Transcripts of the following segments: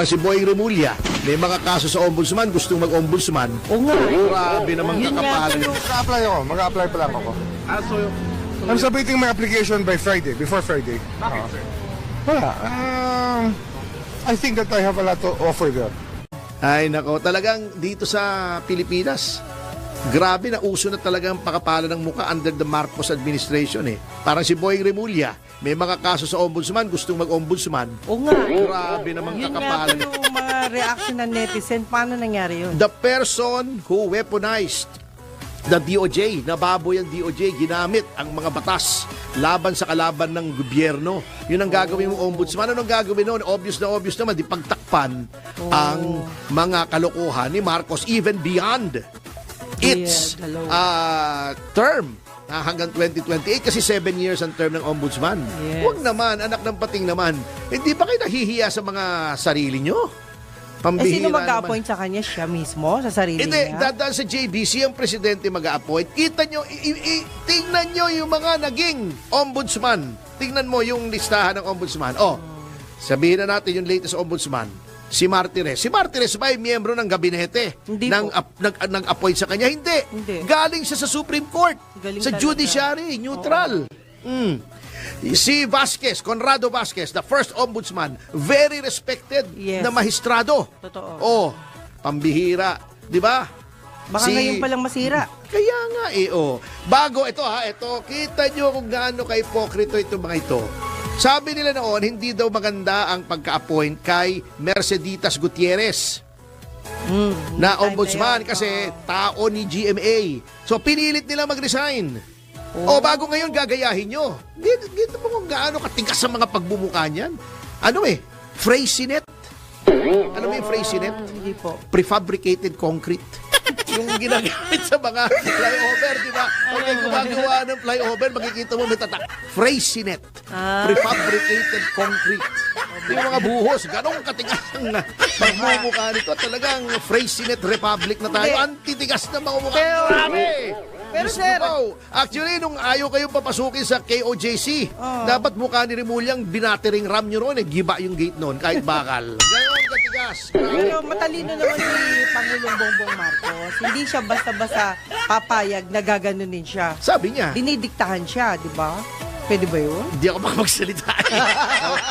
Si Boy Remulla, may mga kaso sa ombudsman, gustong mag-ombudsman. Oo nga. Grabe naman kakapalan. Mag-apply ako. Mag-apply pa lang ako. I'm submitting my application by Friday, before Friday. Bakit, sir? Wala. I think that I have a lot to offer there. Ay nako, talagang dito sa Pilipinas, grabe na uso na talagang pakapalan ng muka under the Marcos administration eh. Parang si Boy Remulla, may mga kaso sa ombudsman, gustong mag-ombudsman. Oo nga. Grabe naman Yun nga kakapalan. po yung mga reaction ng netizen. Paano nangyari yun? The person who weaponized the DOJ, nababoy ang DOJ, ginamit ang mga batas laban sa kalaban ng gobyerno. Yun ang gagawin ng ombudsman. Anong gagawin noon? Obvious naman, di pagtakpan ang mga kalokohan ni Marcos even beyond its term hanggang 2028 kasi 7 years ang term ng ombudsman. Yes. Huwag naman, anak ng pating naman. Hindi ba kayo nahihiya sa mga sarili nyo? Pambihira Sino mag-a-appoint naman. sa kanya? Siya mismo? Sa sarili Hindi, niya? dadaan sa JBC ang presidente mag-a-appoint. Kita nyo, tingnan nyo yung mga naging ombudsman. Tingnan mo yung listahan ng ombudsman. Sabihin na natin yung latest ombudsman. Si Martires. Si Martires ba ay miyembro ng gabinete? Hindi Nang po. nag-appoint sa kanya? Hindi. Galing siya sa Supreme Court. Galing sa talaga. judiciary. Neutral. Si Vasquez, Conrado Vasquez, the first ombudsman, very respected Yes. na magistrado. Totoo. Pambihira. Di ba? Baka ngayon palang masira. Kaya nga Bago ito kita nyo kung gaano ka-hipokrito itong mga ito. Sabi nila noon, hindi daw maganda ang pagka-appoint kay Merceditas Gutierrez na ombudsman kasi tao ni GMA. So pinilit nila mag-resign. Bago ngayon gagayahin nyo. Dito mo kung gaano katigas ang mga pagbumuka niyan. Freycinet. Alam mo yung Freycinet? Hindi po. Prefabricated concrete. Yung ginagamit sa mga flyover, di ba? Pag may gumagawa ng flyover, makikita mo may tatak. Freycinet. Prefabricated concrete. Yung mga buhos, ganong katigas ang pagmumukha nito. Talagang Freycinet Republic na tayo. Antitigas na mga mukha. Pero sir, Actually, nung ayaw kayong papasukin sa KOJC, dapat mukha ni Remulyang binatering ram nyo noon. Giba yung gate noon, kahit bakal. Ganon katigas. pero matalino naman si Pangulong Bongbong Marcos. Hindi siya basta-basta papayag na gaganunin siya. Sabi niya, Dinidiktahan siya, di ba? Pwede ba yun? hindi ako makapagsalita.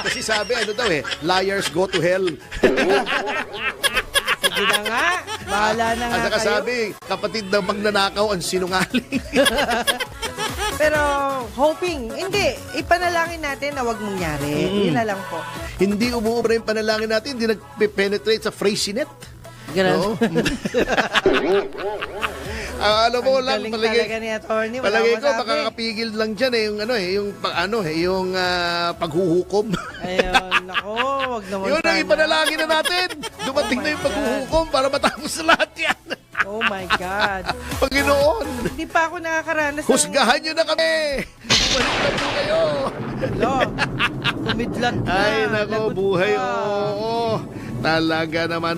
Kasi sabi, liars go to hell. Sige na nga. Bahala na nga At saka kayo. sabi, kapatid ng magnanakaw ang sinungaling. Pero hoping, hindi. Ipanalangin natin na wag mangyari. Yun na lang po. Hindi umuubra yung panalangin natin, hindi nag-penetrate sa Freycinet. Ganun. No? Alam mo lang, Galing talaga ni attorney. Wala palagay ko, masabi. makakapigil lang dyan yung paghuhukom. Ayun, nako, wag naman Yun ang sana. ipanalangin na natin. Dumating na yung paghuhukom para matapos na lahat yan. Oh my God. Panginoon, Hindi pa ako nakakaranas ng... husgahan nyo na kami. Balik na po kayo. Lo, kumidlat na. Ay, nako, Lagot buhay. pa. Oo, talaga naman.